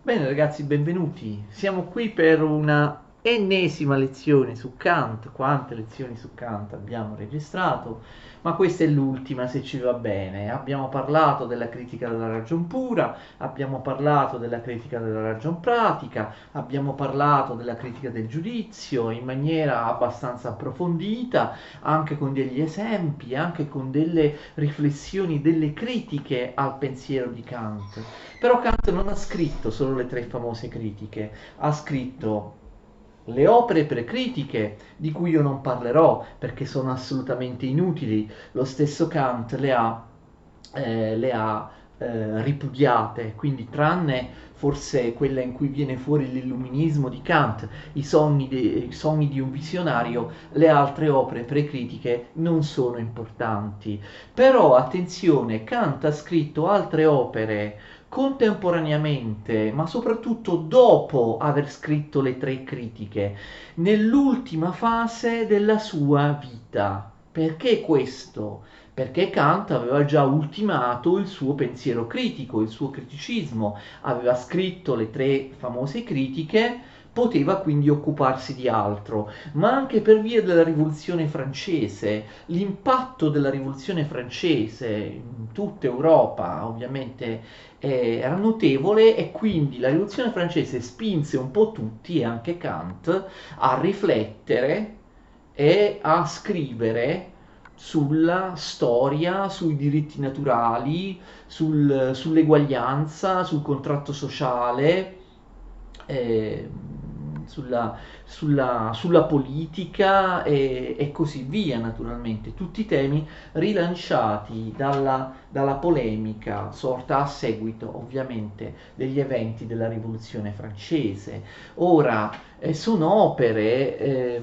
Bene ragazzi, benvenuti. Siamo qui per una ennesima lezione su Kant. Quante lezioni su Kant abbiamo registrato? Ma questa è l'ultima, se ci va bene. Abbiamo parlato della critica della ragion pura, abbiamo parlato della critica della ragion pratica, abbiamo parlato della critica del giudizio in maniera abbastanza approfondita, anche con degli esempi, anche con delle riflessioni, delle critiche al pensiero di Kant. Però Kant non ha scritto solo le tre famose critiche, ha scritto le opere precritiche, di cui io non parlerò perché sono assolutamente inutili. Lo stesso Kant le ha ripudiate, quindi tranne forse quella in cui viene fuori l'illuminismo di Kant, i sogni di un visionario, le altre opere precritiche non sono importanti. Però attenzione, Kant ha scritto altre opere contemporaneamente, ma soprattutto dopo aver scritto le tre critiche, nell'ultima fase della sua vita. Perché questo? Perché Kant aveva già ultimato il suo pensiero critico, il suo criticismo, aveva scritto le tre famose critiche, poteva quindi occuparsi di altro, ma anche per via della rivoluzione francese, l'impatto della rivoluzione francese in tutta Europa, ovviamente era notevole e quindi la rivoluzione francese spinse un po' tutti, e anche Kant, a riflettere e a scrivere sulla storia, sui diritti naturali, sull'eguaglianza, sul contratto sociale, eh, sulla politica e così via, naturalmente. Tutti temi rilanciati dalla polemica sorta a seguito, ovviamente, degli eventi della Rivoluzione francese. Ora, sono opere,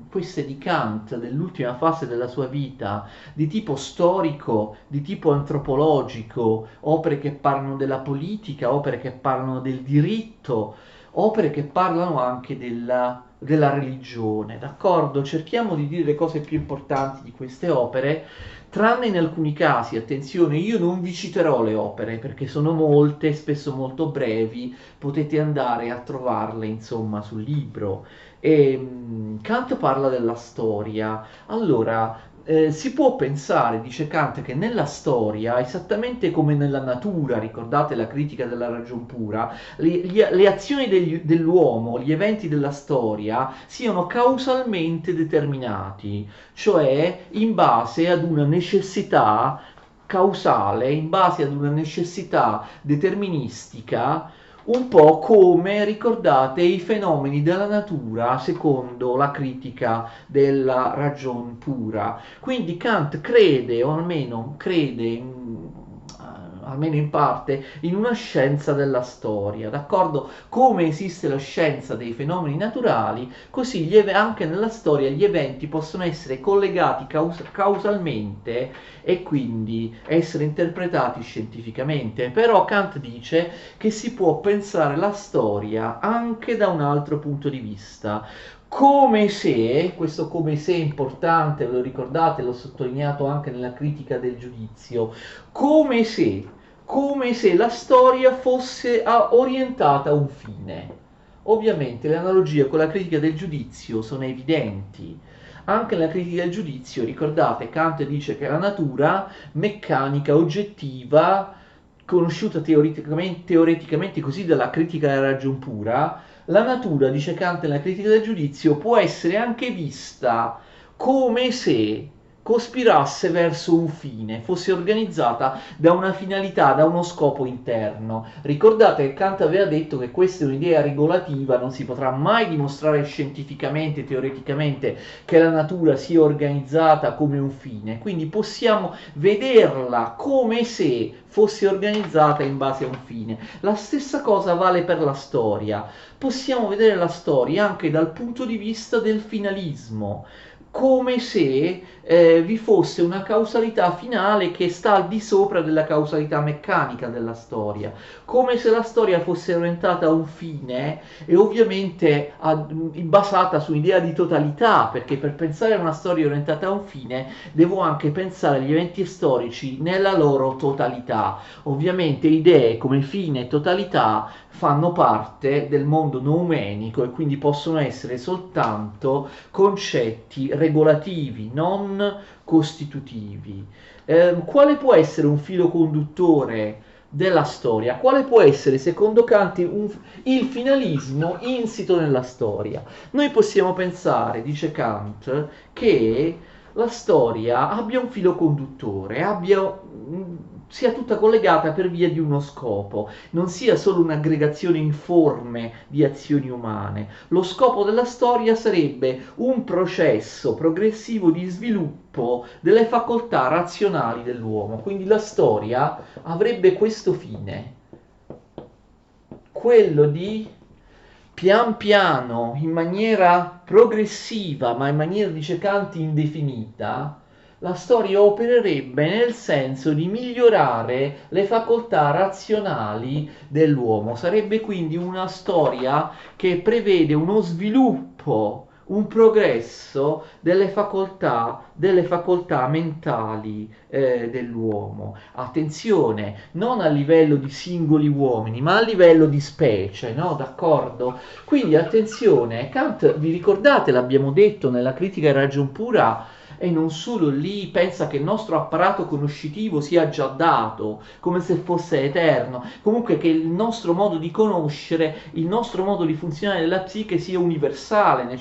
queste di Kant, dell'ultima fase della sua vita, di tipo storico, di tipo antropologico, opere che parlano della politica, opere che parlano del diritto, opere che parlano anche della religione, d'accordo? Cerchiamo di dire le cose più importanti di queste opere, tranne in alcuni casi, attenzione, io non vi citerò le opere perché sono molte, spesso molto brevi, potete andare a trovarle insomma sul libro. Kant parla della storia. Allora, si può pensare, dice Kant, che nella storia, esattamente come nella natura, ricordate la critica della ragion pura, le azioni dell'uomo, gli eventi della storia, siano causalmente determinati, cioè in base ad una necessità causale, in base ad una necessità deterministica, un po' come ricordate i fenomeni della natura secondo la critica della ragion pura. Quindi Kant crede, o almeno crede almeno in parte, in una scienza della storia, d'accordo? Come esiste la scienza dei fenomeni naturali, così anche nella storia gli eventi possono essere collegati causalmente e quindi essere interpretati scientificamente. Però Kant dice che si può pensare la storia anche da un altro punto di vista. Come se, questo come se è importante, ve lo ricordate, l'ho sottolineato anche nella critica del giudizio, come se, come se la storia fosse orientata a un fine. Ovviamente le analogie con la critica del giudizio sono evidenti. Anche nella critica del giudizio, ricordate, Kant dice che la natura meccanica, oggettiva, conosciuta teoreticamente così dalla critica della ragion pura, la natura, dice Kant nella critica del giudizio, può essere anche vista come se cospirasse verso un fine, fosse organizzata da una finalità, da uno scopo interno. Ricordate che Kant aveva detto che questa è un'idea regolativa, non si potrà mai dimostrare scientificamente, teoreticamente, che la natura sia organizzata come un fine, quindi possiamo vederla come se fosse organizzata in base a un fine. La stessa cosa vale per la storia. Possiamo vedere la storia anche dal punto di vista del finalismo. come se vi fosse una causalità finale che sta al di sopra della causalità meccanica della storia, come se la storia fosse orientata a un fine e ovviamente basata su un'idea di totalità, perché per pensare a una storia orientata a un fine devo anche pensare agli eventi storici nella loro totalità. Ovviamente idee come fine e totalità fanno parte del mondo noumenico e quindi possono essere soltanto concetti regolativi, non costitutivi. Quale può essere un filo conduttore della storia? Quale può essere, secondo Kant, il finalismo insito nella storia? Noi possiamo pensare, dice Kant, che la storia abbia un filo conduttore, sia tutta collegata per via di uno scopo, non sia solo un'aggregazione informe di azioni umane. Lo scopo della storia sarebbe un processo progressivo di sviluppo delle facoltà razionali dell'uomo, quindi la storia avrebbe questo fine, quello di pian piano, in maniera progressiva, ma in maniera, dice Kant, indefinita, la storia opererebbe nel senso di migliorare le facoltà razionali dell'uomo. Sarebbe quindi una storia che prevede uno sviluppo, un progresso delle facoltà mentali dell'uomo. Attenzione, non a livello di singoli uomini, ma a livello di specie, no? D'accordo? Quindi attenzione, Kant, vi ricordate, l'abbiamo detto nella critica a ragion pura, e non solo lì, pensa che il nostro apparato conoscitivo sia già dato, come se fosse eterno, comunque che il nostro modo di conoscere, il nostro modo di funzionare della psiche sia universale,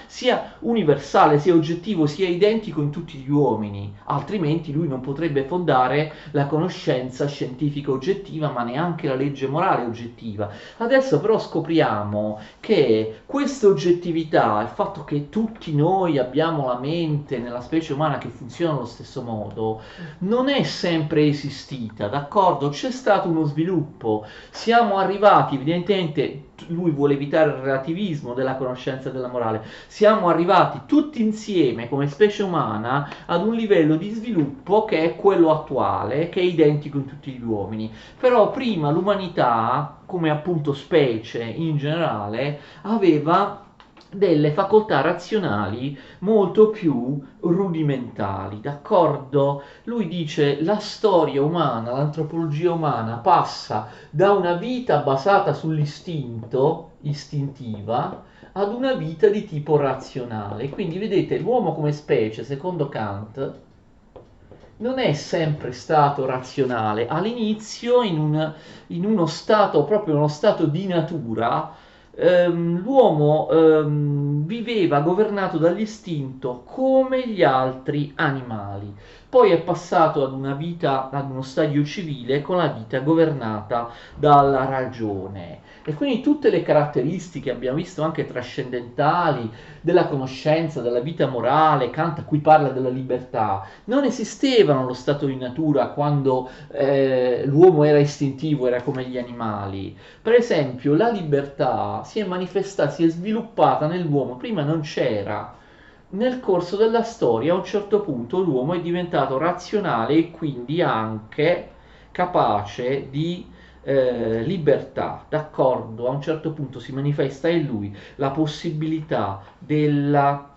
sia universale, sia oggettivo, sia identico in tutti gli uomini, altrimenti lui non potrebbe fondare la conoscenza scientifica oggettiva, ma neanche la legge morale oggettiva. Adesso però scopriamo che questa oggettività, il fatto che tutti noi abbiamo la mente nella specie umana che funziona allo stesso modo, non è sempre esistita, d'accordo? C'è stato uno sviluppo, siamo arrivati, evidentemente lui vuole evitare il relativismo della conoscenza e della morale, siamo arrivati tutti insieme come specie umana ad un livello di sviluppo che è quello attuale, che è identico in tutti gli uomini. Però prima l'umanità, come appunto specie in generale, aveva delle facoltà razionali molto più rudimentali, d'accordo? Lui dice la storia umana, l'antropologia umana passa da una vita basata sull'istinto, istintiva, ad una vita di tipo razionale. Quindi vedete, l'uomo come specie, secondo Kant, non è sempre stato razionale. All'inizio, in uno stato, proprio uno stato di natura, l'uomo viveva governato dall'istinto come gli altri animali. Poi è passato ad una vita, ad uno stadio civile con la vita governata dalla ragione. E quindi tutte le caratteristiche, abbiamo visto anche trascendentali, della conoscenza, della vita morale, Kant qui parla della libertà, non esistevano allo stato di natura quando l'uomo era istintivo, era come gli animali. Per esempio, la libertà si è manifestata, si è sviluppata nell'uomo, prima non c'era. Nel corso della storia, a un certo punto, l'uomo è diventato razionale e quindi anche capace di libertà, d'accordo? A un certo punto si manifesta in lui la possibilità della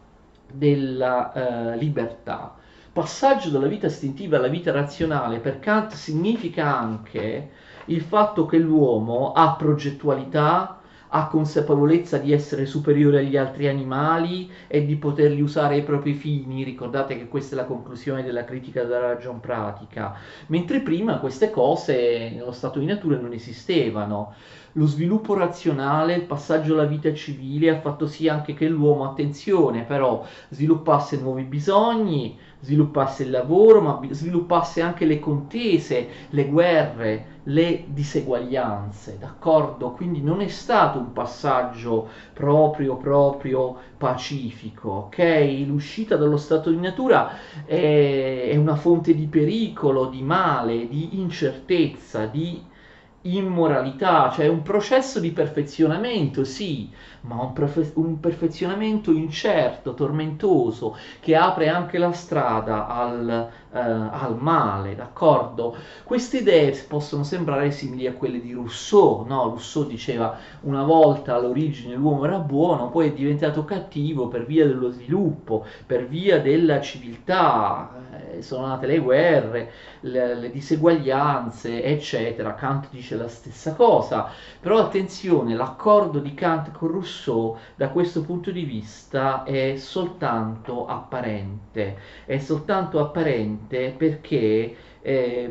libertà. Passaggio dalla vita istintiva alla vita razionale per Kant significa anche il fatto che l'uomo ha progettualità, ha consapevolezza di essere superiore agli altri animali e di poterli usare ai propri fini. Ricordate che questa è la conclusione della critica della ragion pratica, mentre prima queste cose nello stato di natura non esistevano. Lo sviluppo razionale, il passaggio alla vita civile ha fatto sì anche che l'uomo, attenzione però, sviluppasse nuovi bisogni, sviluppasse il lavoro, ma sviluppasse anche le contese, le guerre, le diseguaglianze, d'accordo? Quindi non è stato un passaggio proprio pacifico, ok? L'uscita dallo stato di natura è una fonte di pericolo, di male, di incertezza, di immoralità, cioè un processo di perfezionamento, sì, ma un perfezionamento incerto, tormentoso, che apre anche la strada al male, d'accordo? Queste idee possono sembrare simili a quelle di Rousseau, no? Rousseau diceva una volta all'origine l'uomo era buono, poi è diventato cattivo per via dello sviluppo, per via della civiltà, sono nate le guerre, le diseguaglianze, eccetera. Kant dice la stessa cosa, però attenzione, l'accordo di Kant con Rousseau da questo punto di vista è soltanto apparente perché è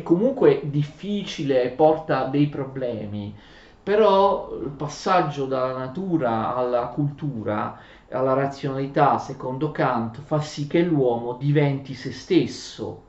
comunque difficile e porta dei problemi, però il passaggio dalla natura alla cultura, alla razionalità, secondo Kant, fa sì che l'uomo diventi se stesso.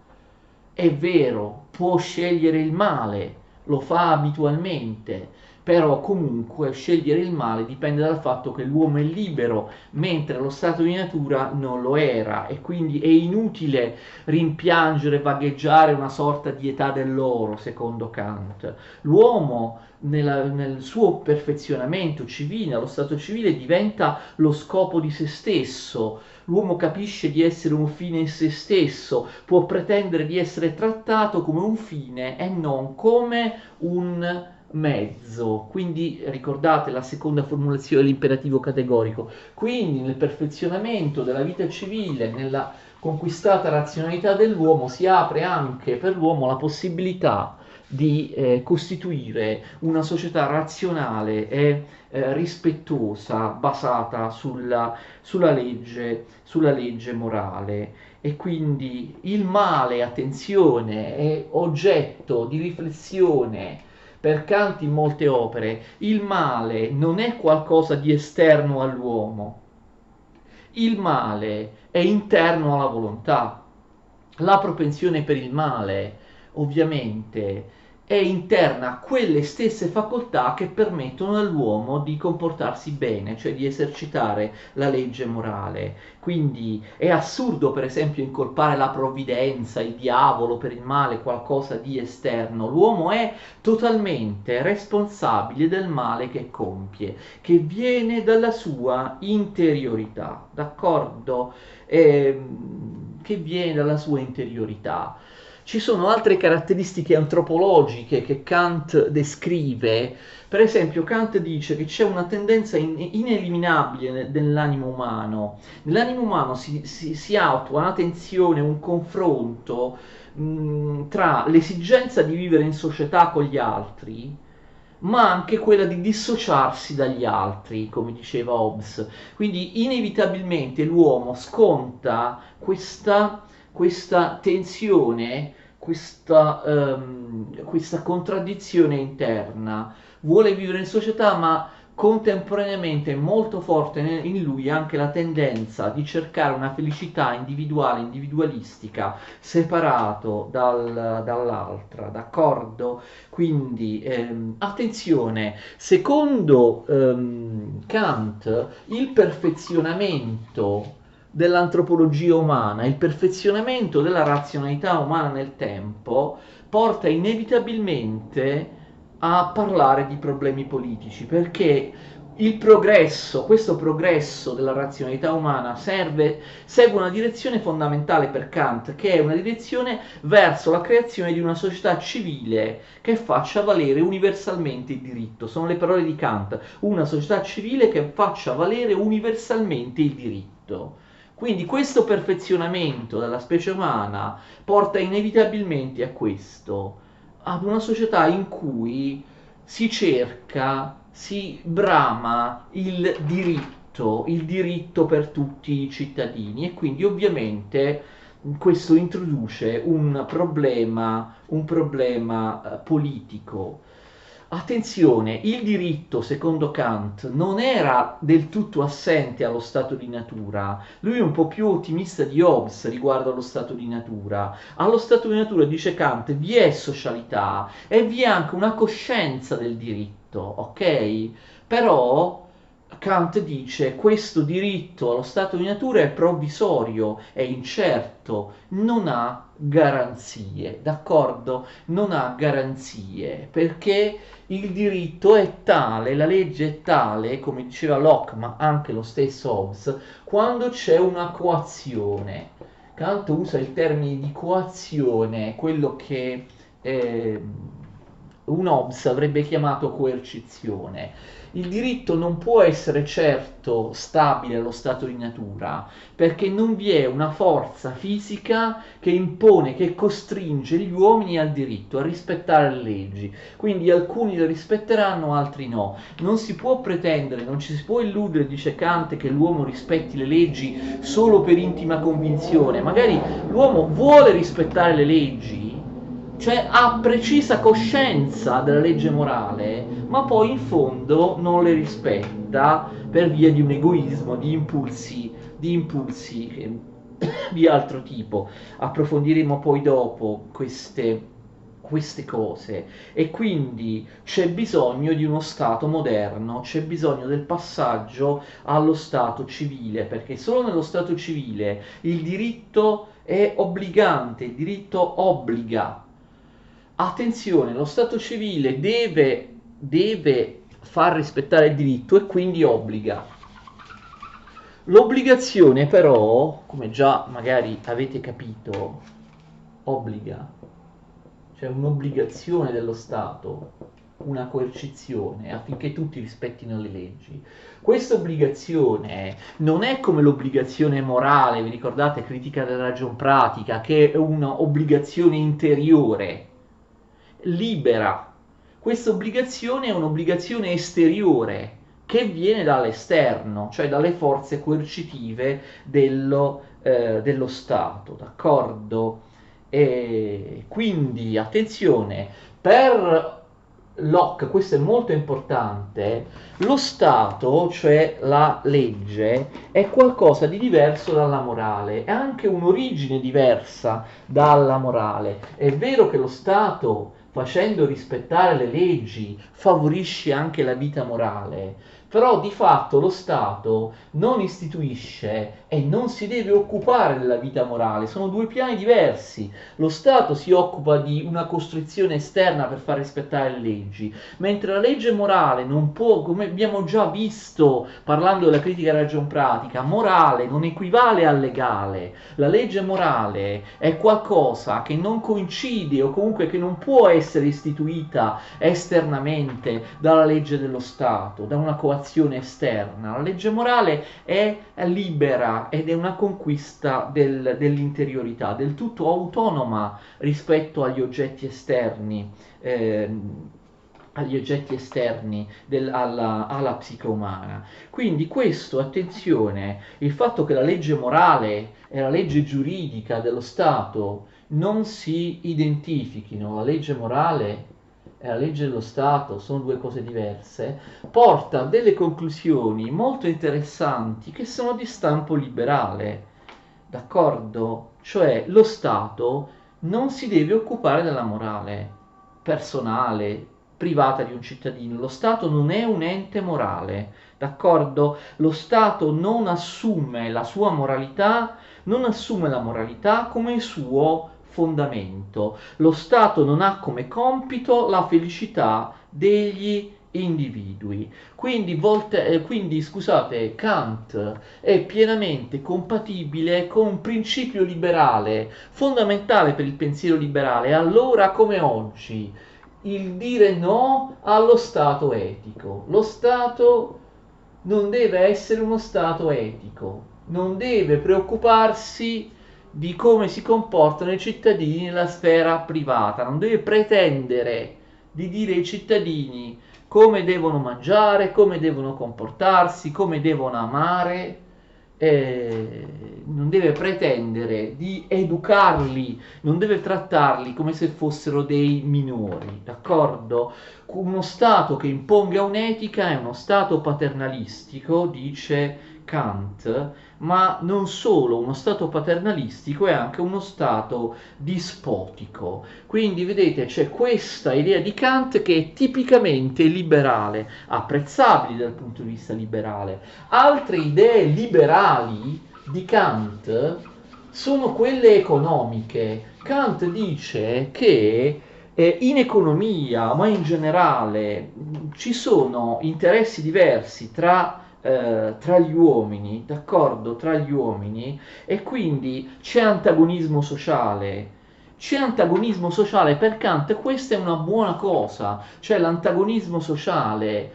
È vero, può scegliere il male, lo fa abitualmente, però comunque scegliere il male dipende dal fatto che l'uomo è libero, mentre lo stato di natura non lo era, e quindi è inutile rimpiangere, vagheggiare una sorta di età dell'oro, secondo Kant. L'uomo nel suo perfezionamento civile, allo stato civile, diventa lo scopo di se stesso. L'uomo capisce di essere un fine in se stesso, può pretendere di essere trattato come un fine e non come un mezzo. Quindi ricordate la seconda formulazione dell'imperativo categorico. Quindi nel perfezionamento della vita civile, nella conquistata razionalità dell'uomo, si apre anche per l'uomo la possibilità di costituire una società razionale e rispettosa, basata sulla legge morale. E quindi il male, attenzione, è oggetto di riflessione per Kant in molte opere. Il male non è qualcosa di esterno all'uomo, il male è interno alla volontà. La propensione per il male, ovviamente, è interna a quelle stesse facoltà che permettono all'uomo di comportarsi bene, cioè di esercitare la legge morale. Quindi è assurdo, per esempio, incolpare la provvidenza, il diavolo per il male, qualcosa di esterno. L'uomo è totalmente responsabile del male che compie, che viene dalla sua interiorità, d'accordo? Che viene dalla sua interiorità. Ci sono altre caratteristiche antropologiche che Kant descrive. Per esempio, Kant dice che c'è una tendenza ineliminabile nell'animo umano. Nell'animo umano si attua una tensione, un confronto tra l'esigenza di vivere in società con gli altri, ma anche quella di dissociarsi dagli altri, come diceva Hobbes. Quindi inevitabilmente l'uomo sconta questa tensione, questa contraddizione interna. Vuole vivere in società, ma contemporaneamente è molto forte in lui anche la tendenza di cercare una felicità individuale, individualistica, separato dall'altra, d'accordo? Quindi attenzione, secondo Kant il perfezionamento dell'antropologia umana, il perfezionamento della razionalità umana nel tempo porta inevitabilmente a parlare di problemi politici, perché il progresso, questo progresso della razionalità umana segue una direzione fondamentale per Kant, che è una direzione verso la creazione di una società civile che faccia valere universalmente il diritto. Sono le parole di Kant, una società civile che faccia valere universalmente il diritto. Quindi questo perfezionamento della specie umana porta inevitabilmente a questo, ad una società in cui si cerca, si brama il diritto per tutti i cittadini, e quindi ovviamente questo introduce un problema politico. Attenzione, il diritto, secondo Kant, non era del tutto assente allo stato di natura. Lui è un po' più ottimista di Hobbes riguardo allo stato di natura. Allo stato di natura, dice Kant, vi è socialità e vi è anche una coscienza del diritto, ok? Però Kant dice questo diritto allo stato di natura è provvisorio, è incerto, non ha garanzie, d'accordo? Non ha garanzie perché il diritto è tale, la legge è tale, come diceva Locke, ma anche lo stesso Hobbes, quando c'è una coazione. Kant usa il termine di coazione, quello che eh, un Hobbes avrebbe chiamato coercizione. Il diritto non può essere certo stabile allo stato di natura, perché non vi è una forza fisica che impone, che costringe gli uomini al diritto, a rispettare le leggi. Quindi alcuni le rispetteranno, altri no. Non si può pretendere, non ci si può illudere, dice Kant, che l'uomo rispetti le leggi solo per intima convinzione. Magari l'uomo vuole rispettare le leggi, cioè ha precisa coscienza della legge morale, ma poi in fondo non le rispetta per via di un egoismo, di impulsi di altro tipo. Approfondiremo poi dopo queste cose e quindi c'è bisogno di uno Stato moderno, c'è bisogno del passaggio allo Stato civile, perché solo nello Stato civile il diritto è obbligante, il diritto obbliga. Attenzione, lo Stato civile deve far rispettare il diritto e quindi obbliga. L'obbligazione però, come già magari avete capito, obbliga, cioè un'obbligazione dello Stato, una coercizione affinché tutti rispettino le leggi. Questa obbligazione non è come l'obbligazione morale, vi ricordate, critica della ragion pratica, che è un'obbligazione interiore, libera. Questa obbligazione è un'obbligazione esteriore che viene dall'esterno, cioè dalle forze coercitive dello Stato, d'accordo? E quindi attenzione, per Locke, questo è molto importante, lo Stato, cioè la legge, è qualcosa di diverso dalla morale, è anche un'origine diversa dalla morale. È vero che lo Stato, facendo rispettare le leggi, favorisce anche la vita morale, però di fatto lo Stato non istituisce e non si deve occupare della vita morale, sono due piani diversi. Lo Stato si occupa di una costrizione esterna per far rispettare le leggi, mentre la legge morale non può, come abbiamo già visto parlando della critica della ragion pratica, morale non equivale a legale. La legge morale è qualcosa che non coincide o comunque che non può essere istituita esternamente dalla legge dello Stato, da una coazione esterna. La legge morale è libera ed è una conquista dell'interiorità, del tutto autonoma rispetto agli oggetti esterni alla psiche umana. Quindi questo, attenzione, il fatto che la legge morale e la legge giuridica dello Stato non si identifichino, la legge morale e la legge dello Stato sono due cose diverse, porta a delle conclusioni molto interessanti che sono di stampo liberale, d'accordo? Cioè lo Stato non si deve occupare della morale personale, privata di un cittadino. Lo Stato non è un ente morale, d'accordo? Lo Stato non assume la sua moralità, non assume la moralità come suo fondamento. Lo Stato non ha come compito la felicità degli individui. Quindi, scusate, Kant è pienamente compatibile con un principio liberale, fondamentale per il pensiero liberale, allora come oggi, il dire no allo Stato etico. Lo Stato non deve essere uno Stato etico, non deve preoccuparsi di come si comportano i cittadini nella sfera privata, non deve pretendere di dire ai cittadini come devono mangiare, come devono comportarsi, come devono amare, non deve pretendere di educarli, non deve trattarli come se fossero dei minori, d'accordo? Uno Stato che imponga un'etica è uno Stato paternalistico, dice Kant, ma non solo, uno Stato paternalistico è anche uno Stato dispotico. Quindi vedete c'è questa idea di Kant che è tipicamente liberale, apprezzabile dal punto di vista liberale. Altre idee liberali di Kant sono quelle economiche, Kant dice che in economia, ma in generale, ci sono interessi diversi tra gli uomini, d'accordo? Tra gli uomini, e quindi c'è antagonismo sociale. C'è antagonismo sociale per Kant, questa è una buona cosa, cioè l'antagonismo sociale,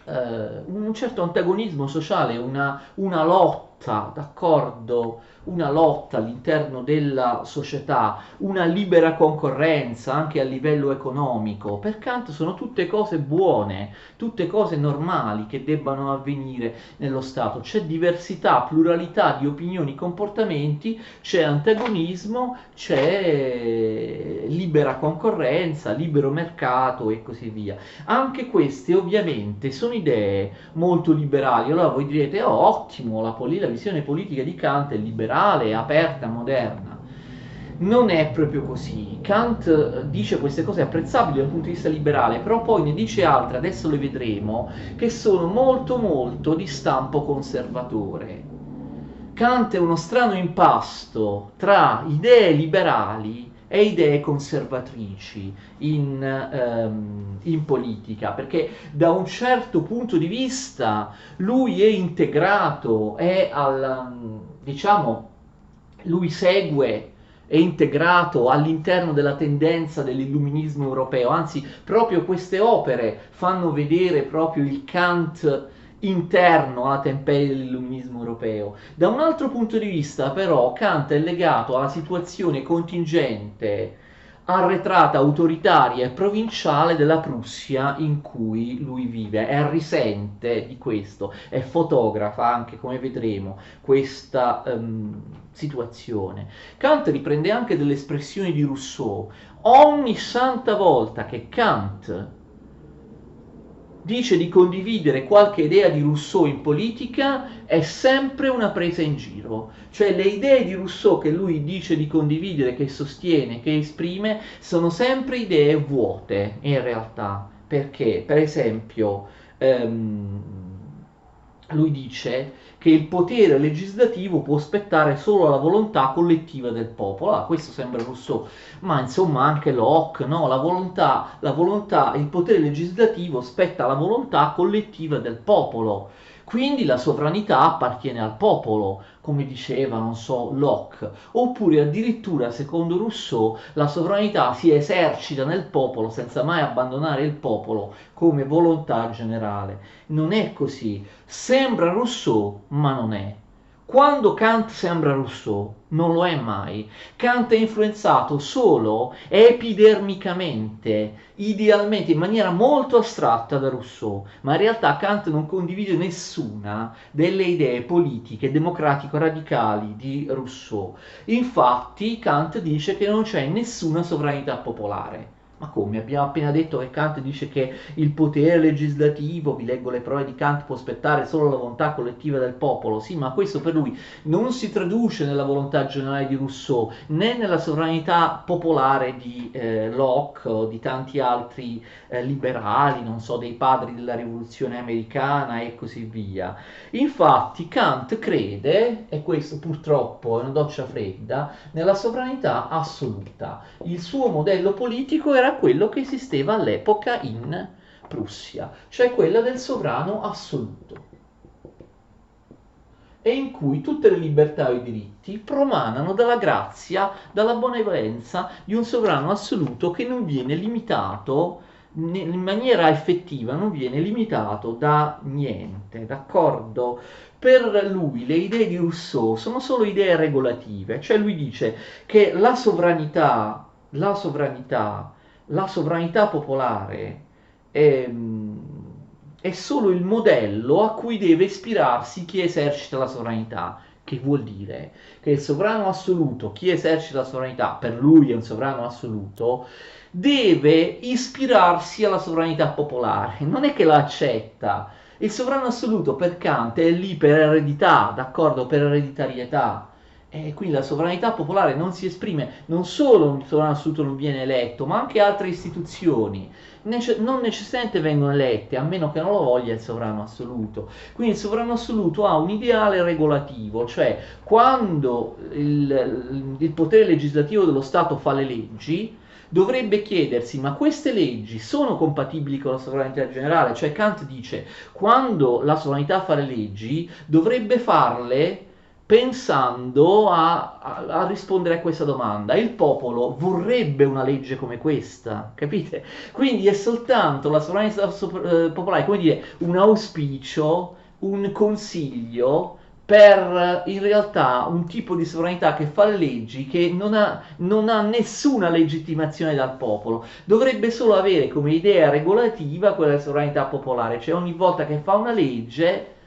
un certo antagonismo sociale, una lotta, d'accordo? Una lotta all'interno della società, una libera concorrenza anche a livello economico. Per Kant sono tutte cose buone, tutte cose normali che debbano avvenire nello Stato. C'è diversità, pluralità di opinioni, comportamenti, c'è antagonismo, c'è libera concorrenza, libero mercato e così via. Anche queste ovviamente sono idee molto liberali. Allora voi direte, oh, ottimo, la visione politica di Kant è liberale, è aperta, moderna. Non è proprio così. Kant dice queste cose apprezzabili dal punto di vista liberale, però poi ne dice altre, adesso le vedremo, che sono molto molto di stampo conservatore. Kant è uno strano impasto tra idee liberali e idee conservatrici in politica, perché da un certo punto di vista lui è integrato, diciamo, lui segue, è integrato all'interno della tendenza dell'illuminismo europeo, anzi proprio queste opere fanno vedere proprio il Kant interno alla temperie dell'illuminismo europeo. Da un altro punto di vista, però, Kant è legato alla situazione contingente, arretrata, autoritaria e provinciale della Prussia in cui lui vive e risente di questo e fotografa anche, come vedremo, questa situazione. Kant riprende anche delle espressioni di Rousseau. Ogni santa volta che Kant dice di condividere qualche idea di Rousseau in politica è sempre una presa in giro, cioè le idee di Rousseau che lui dice di condividere, che sostiene, che esprime, sono sempre idee vuote in realtà, perché per esempio lui dice che il potere legislativo può spettare solo alla volontà collettiva del popolo. Ah, questo sembra Rousseau, ma insomma anche Locke, no? Il potere legislativo spetta alla volontà collettiva del popolo. Quindi la sovranità appartiene al popolo, come diceva, non so, Locke. Oppure addirittura, secondo Rousseau, la sovranità si esercita nel popolo senza mai abbandonare il popolo come volontà generale. Non è così. Sembra Rousseau, ma non è. Quando Kant sembra Rousseau, non lo è mai. Kant è influenzato solo epidermicamente, idealmente, in maniera molto astratta da Rousseau, ma in realtà Kant non condivide nessuna delle idee politiche democratico-radicali di Rousseau. Infatti Kant dice che non c'è nessuna sovranità popolare. Ma come? Abbiamo appena detto che Kant dice che il potere legislativo, vi leggo le prove di Kant, può spettare solo la volontà collettiva del popolo. Sì, ma questo per lui non si traduce nella volontà generale di Rousseau, né nella sovranità popolare di Locke o di tanti altri liberali, non so, dei padri della rivoluzione americana e così via. Infatti Kant crede, e questo purtroppo è una doccia fredda, nella sovranità assoluta. Il suo modello politico era quello che esisteva all'epoca in Prussia, cioè quella del sovrano assoluto, e in cui tutte le libertà e i diritti promanano dalla grazia, dalla benevolenza di un sovrano assoluto che non viene limitato in maniera effettiva, non viene limitato da niente, d'accordo? Per lui le idee di Rousseau sono solo idee regolative, cioè lui dice che la sovranità popolare è, è solo il modello a cui deve ispirarsi chi esercita la sovranità. Che vuol dire che il sovrano assoluto, chi esercita la sovranità, per lui è un sovrano assoluto, deve ispirarsi alla sovranità popolare, non è che la accetta. Il sovrano assoluto per Kant è lì per eredità, d'accordo, per ereditarietà. E quindi la sovranità popolare non si esprime, non solo il sovrano assoluto non viene eletto, ma anche altre istituzioni non necessariamente vengono elette, a meno che non lo voglia il sovrano assoluto. Quindi il sovrano assoluto ha un ideale regolativo, cioè quando il potere legislativo dello Stato fa le leggi, dovrebbe chiedersi: ma queste leggi sono compatibili con la sovranità generale? Cioè Kant dice: quando la sovranità fa le leggi, dovrebbe farle pensando a rispondere a questa domanda. Il popolo vorrebbe una legge come questa, capite? Quindi è soltanto la sovranità popolare, come dire, un auspicio, un consiglio per in realtà un tipo di sovranità che fa le leggi, che non ha nessuna legittimazione dal popolo, dovrebbe solo avere come idea regolativa quella sovranità popolare, cioè ogni volta che fa una legge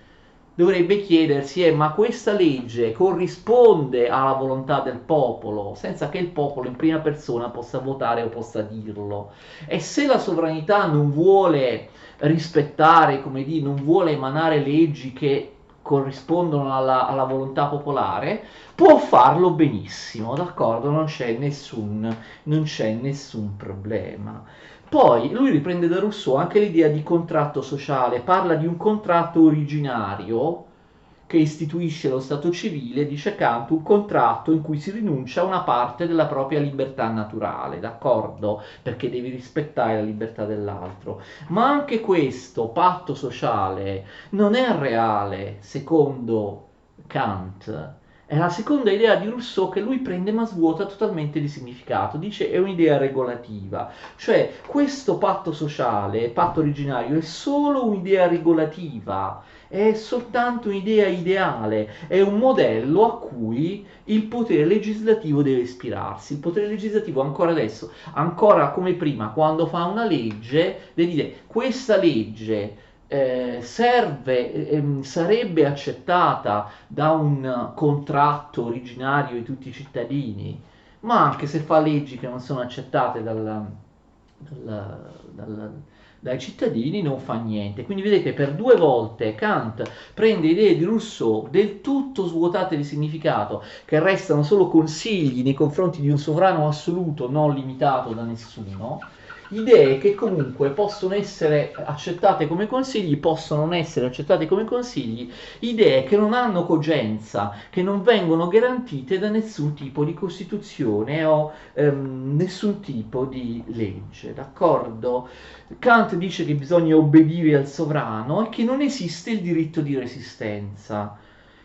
dovrebbe chiedersi: ma questa legge corrisponde alla volontà del popolo, senza che il popolo in prima persona possa votare o possa dirlo. E se la sovranità non vuole rispettare, come dire, non vuole emanare leggi che corrispondono alla volontà popolare, può farlo benissimo, d'accordo? Non c'è nessun problema. Poi lui riprende da Rousseau anche l'idea di contratto sociale, parla di un contratto originario che istituisce lo Stato civile, dice Kant, un contratto in cui si rinuncia a una parte della propria libertà naturale, d'accordo? Perché devi rispettare la libertà dell'altro. Ma anche questo patto sociale non è reale, secondo Kant. È la seconda idea di Rousseau che lui prende ma svuota totalmente di significato, dice è un'idea regolativa, cioè questo patto sociale, patto originario, è solo un'idea regolativa, è soltanto un'idea ideale, è un modello a cui il potere legislativo deve ispirarsi. Il potere legislativo ancora adesso, ancora come prima, quando fa una legge, deve dire: questa legge sarebbe accettata da un contratto originario di tutti i cittadini, ma anche se fa leggi che non sono accettate dal- dal- dai cittadini non fa niente. Quindi vedete, per due volte Kant prende idee di Rousseau del tutto svuotate di significato, che restano solo consigli nei confronti di un sovrano assoluto non limitato da nessuno, idee che comunque possono essere accettate come consigli, possono non essere accettate come consigli, idee che non hanno cogenza, che non vengono garantite da nessun tipo di Costituzione o nessun tipo di legge, d'accordo? Kant dice che bisogna obbedire al sovrano e che non esiste il diritto di resistenza.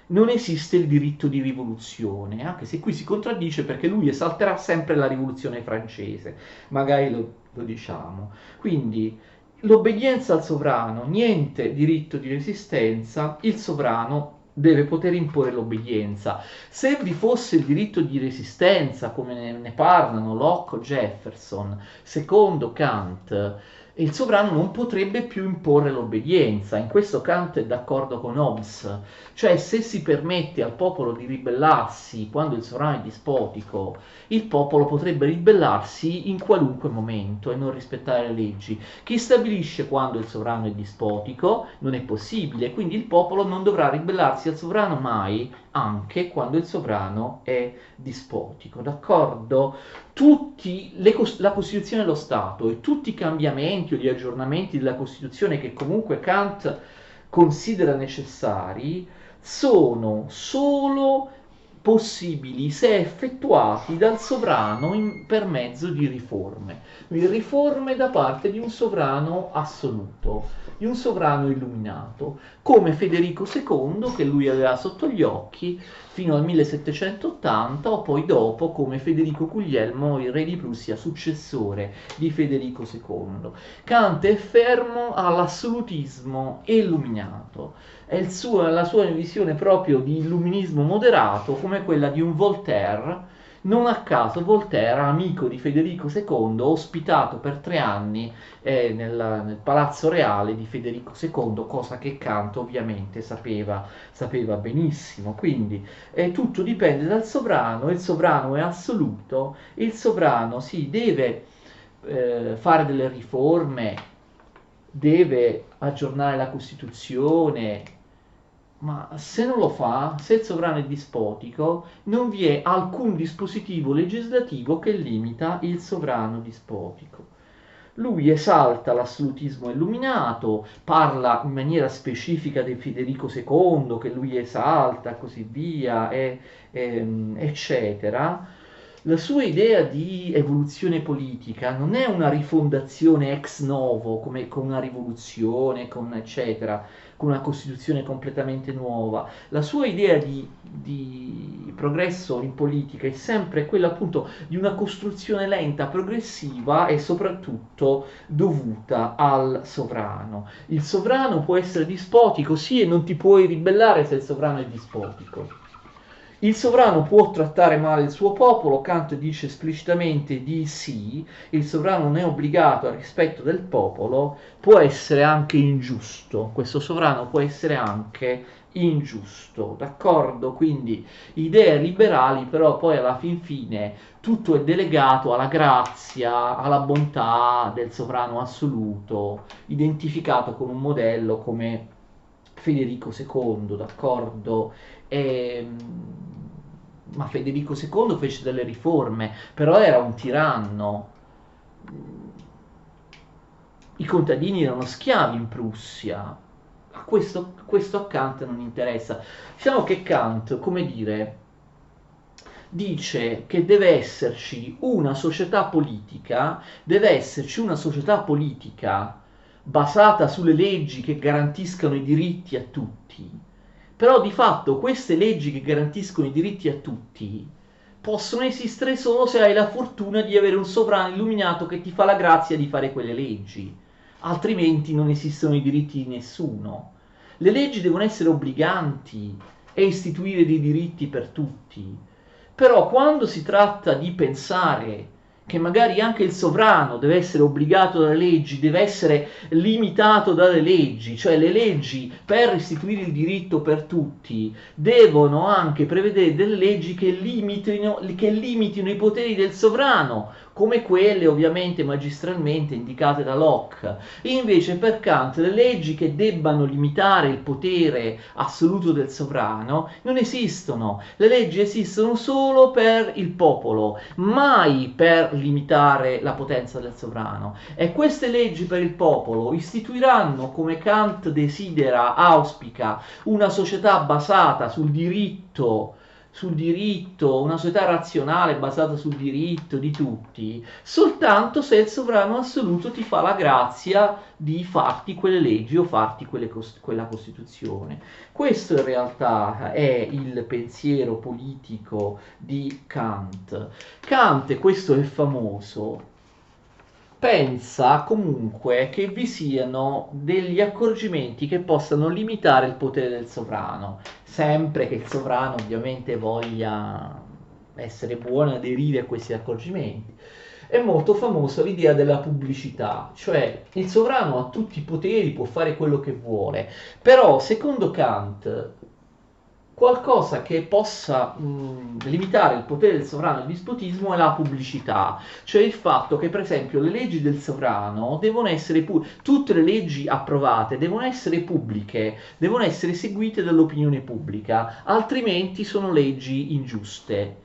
Non esiste il diritto di rivoluzione, anche se qui si contraddice perché lui esalterà sempre la rivoluzione francese, magari lo diciamo. Quindi l'obbedienza al sovrano, niente diritto di resistenza, il sovrano deve poter imporre l'obbedienza. Se vi fosse il diritto di resistenza, come ne parlano Locke o Jefferson, secondo Kant, il sovrano non potrebbe più imporre l'obbedienza. In questo Kant è d'accordo con Hobbes, cioè se si permette al popolo di ribellarsi quando il sovrano è dispotico, il popolo potrebbe ribellarsi in qualunque momento e non rispettare le leggi. Chi stabilisce quando il sovrano è dispotico? Non è possibile, quindi il popolo non dovrà ribellarsi al sovrano mai, anche quando il sovrano è dispotico, d'accordo? La Costituzione dello Stato e tutti i cambiamenti o gli aggiornamenti della Costituzione che comunque Kant considera necessari sono solo possibili se effettuati dal sovrano per mezzo di riforme. Quindi riforme da parte di un sovrano assoluto, di un sovrano illuminato, come Federico II, che lui aveva sotto gli occhi fino al 1780, o poi dopo come Federico Guglielmo, il re di Prussia, successore di Federico II. Kant è fermo all'assolutismo illuminato. La sua visione proprio di illuminismo moderato, come quella di un Voltaire. Non a caso Voltaire, amico di Federico II, ospitato per 3 anni nel palazzo reale di Federico II, cosa che Kant ovviamente sapeva benissimo. Quindi tutto dipende dal sovrano, il sovrano è assoluto, il sovrano si deve fare delle riforme, deve aggiornare la Costituzione, Ma se non lo fa, se il sovrano è dispotico, non vi è alcun dispositivo legislativo che limita il sovrano dispotico. Lui esalta l'assolutismo illuminato, parla in maniera specifica di Federico II, che lui esalta, così via, eccetera. La sua idea di evoluzione politica non è una rifondazione ex novo, come con una rivoluzione, con eccetera, con una Costituzione completamente nuova. La sua idea di progresso in politica è sempre quella appunto di una costruzione lenta, progressiva e soprattutto dovuta al sovrano. Il sovrano può essere dispotico, sì, e non ti puoi ribellare se il sovrano è dispotico. Il sovrano può trattare male il suo popolo, Kant dice esplicitamente di sì, il sovrano non è obbligato al rispetto del popolo, può essere anche ingiusto, questo sovrano può essere anche ingiusto, d'accordo? Quindi idee liberali, però poi alla fin fine tutto è delegato alla grazia, alla bontà del sovrano assoluto, identificato con un modello come Federico II, d'accordo? E, ma Federico II fece delle riforme, però era un tiranno. I contadini erano schiavi in Prussia. Questo a Kant non interessa. Diciamo che Kant, come dire, dice che deve esserci una società politica basata sulle leggi che garantiscano i diritti a tutti, però di fatto queste leggi che garantiscono i diritti a tutti possono esistere solo se hai la fortuna di avere un sovrano illuminato che ti fa la grazia di fare quelle leggi, altrimenti non esistono i diritti di nessuno. Le leggi devono essere obbliganti e istituire dei diritti per tutti. Però quando si tratta di pensare che magari anche il sovrano deve essere obbligato dalle leggi, deve essere limitato dalle leggi, cioè le leggi per istituire il diritto per tutti devono anche prevedere delle leggi che limitino i poteri del sovrano, come quelle ovviamente magistralmente indicate da Locke. Invece per Kant le leggi che debbano limitare il potere assoluto del sovrano non esistono. Le leggi esistono solo per il popolo, mai per limitare la potenza del sovrano. E queste leggi per il popolo istituiranno, come Kant desidera, auspica, una società basata sul diritto, una società razionale basata sul diritto di tutti, soltanto se il sovrano assoluto ti fa la grazia di farti quelle leggi o farti quella Costituzione. Questo in realtà è il pensiero politico di Kant. Kant, e questo è famoso, pensa comunque che vi siano degli accorgimenti che possano limitare il potere del sovrano, sempre che il sovrano ovviamente voglia essere buono e aderire a questi accorgimenti. È molto famosa l'idea della pubblicità, cioè il sovrano ha tutti i poteri, può fare quello che vuole, però secondo Kant qualcosa che possa limitare il potere del sovrano e il dispotismo è la pubblicità, cioè il fatto che per esempio le leggi del sovrano devono essere tutte le leggi approvate devono essere pubbliche, devono essere seguite dall'opinione pubblica, altrimenti sono leggi ingiuste.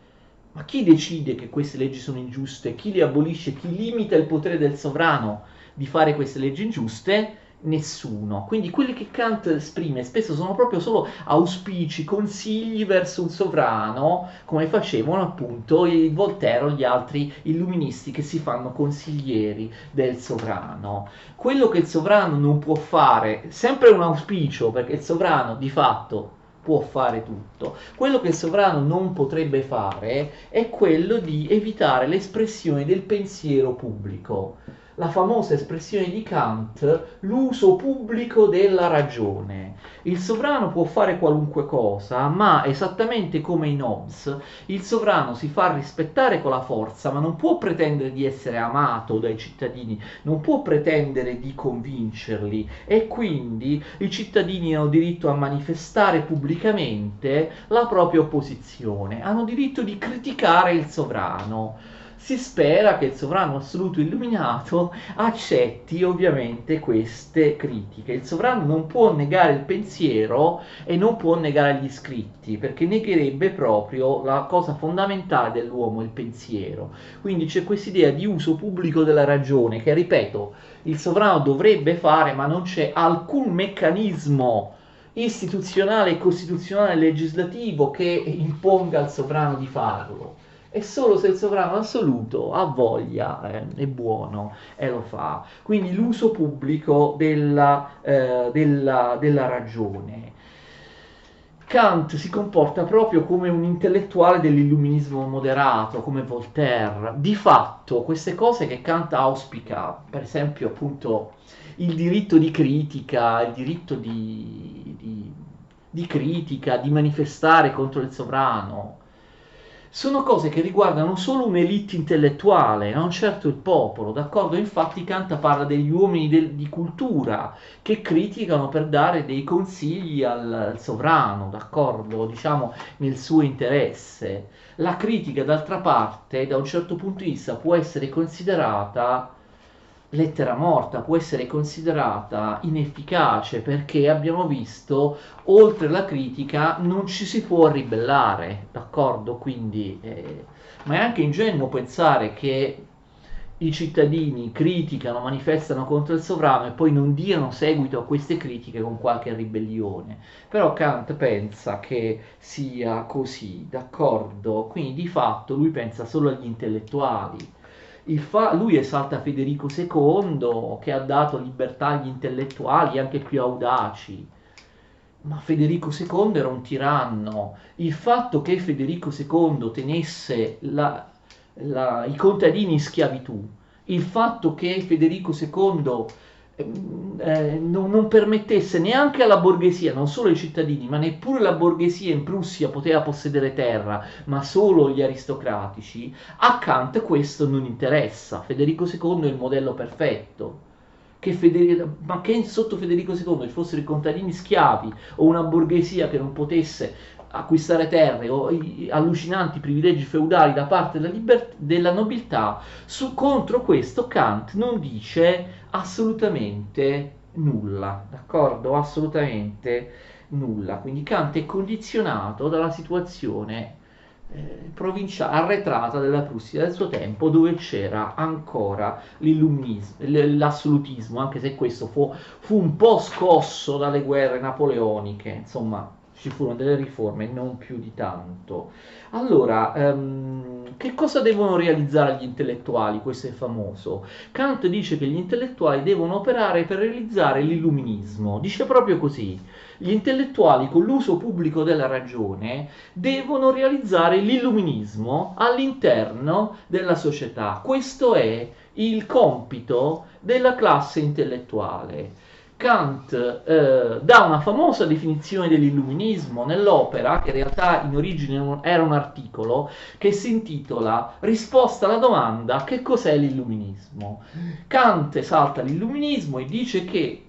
Ma chi decide che queste leggi sono ingiuste? Chi le abolisce? Chi limita il potere del sovrano di fare queste leggi ingiuste? Nessuno. Quindi quelli che Kant esprime spesso sono proprio solo auspici, consigli verso un sovrano, come facevano appunto il Voltaire o gli altri illuministi che si fanno consiglieri del sovrano. Quello che il sovrano non può fare, sempre un auspicio, perché il sovrano di fatto può fare tutto. Quello che il sovrano non potrebbe fare è quello di evitare l'espressione del pensiero pubblico. La famosa espressione di Kant, l'uso pubblico della ragione. Il sovrano può fare qualunque cosa, ma esattamente come in Hobbes, il sovrano si fa rispettare con la forza, ma non può pretendere di essere amato dai cittadini, non può pretendere di convincerli e quindi i cittadini hanno diritto a manifestare pubblicamente la propria opposizione, hanno diritto di criticare il sovrano. si spera che il sovrano assoluto illuminato accetti ovviamente queste critiche. Il sovrano non può negare il pensiero e non può negare gli scritti, perché negherebbe proprio la cosa fondamentale dell'uomo, il pensiero. Quindi c'è questa idea di uso pubblico della ragione che, ripeto, il sovrano dovrebbe fare, ma non c'è alcun meccanismo istituzionale, costituzionale, legislativo che imponga al sovrano di farlo. E solo se il sovrano assoluto ha voglia, è buono e lo fa. Quindi l'uso pubblico della ragione. Kant si comporta proprio come un intellettuale dell'illuminismo moderato, come Voltaire. Di fatto, queste cose che Kant auspica, per esempio appunto il diritto di critica, il diritto di critica, di manifestare contro il sovrano, sono cose che riguardano solo un'elite intellettuale, non certo il popolo, d'accordo? Infatti Kant parla degli uomini di cultura che criticano per dare dei consigli al sovrano, d'accordo? Diciamo nel suo interesse. La critica, d'altra parte, da un certo punto di vista, può essere considerata lettera morta, può essere considerata inefficace perché abbiamo visto, oltre la critica, non ci si può ribellare, d'accordo? Quindi, ma è anche ingenuo pensare che i cittadini criticano, manifestano contro il sovrano e poi non diano seguito a queste critiche con qualche ribellione. Però Kant pensa che sia così, d'accordo? Quindi di fatto lui pensa solo agli intellettuali. Lui esalta Federico II che ha dato libertà agli intellettuali anche più audaci. Ma Federico II era un tiranno. Il fatto che Federico II tenesse i contadini in schiavitù, il fatto che Federico II non permettesse neanche alla borghesia, non solo ai cittadini, ma neppure la borghesia in Prussia poteva possedere terra, ma solo gli aristocratici, a Kant questo non interessa. Federico II è il modello perfetto. Ma che sotto Federico II ci fossero i contadini schiavi o una borghesia che non potesse acquistare terre o allucinanti privilegi feudali da parte della nobiltà, contro questo Kant non dice assolutamente nulla, d'accordo? Assolutamente nulla. Quindi Kant è condizionato dalla situazione provinciale arretrata della Prussia del suo tempo, dove c'era ancora l'illuminismo, l'assolutismo, anche se questo fu un po' scosso dalle guerre napoleoniche, insomma ci furono delle riforme, non più di tanto. Allora, che cosa devono realizzare gli intellettuali? Questo è famoso. Kant dice che gli intellettuali devono operare per realizzare l'illuminismo, dice proprio così. Gli intellettuali con l'uso pubblico della ragione devono realizzare l'illuminismo all'interno della società. Questo è il compito della classe intellettuale. Kant dà una famosa definizione dell'illuminismo nell'opera, che in realtà in origine era un articolo, che si intitola Risposta alla domanda che cos'è l'illuminismo. Kant esalta l'illuminismo e dice che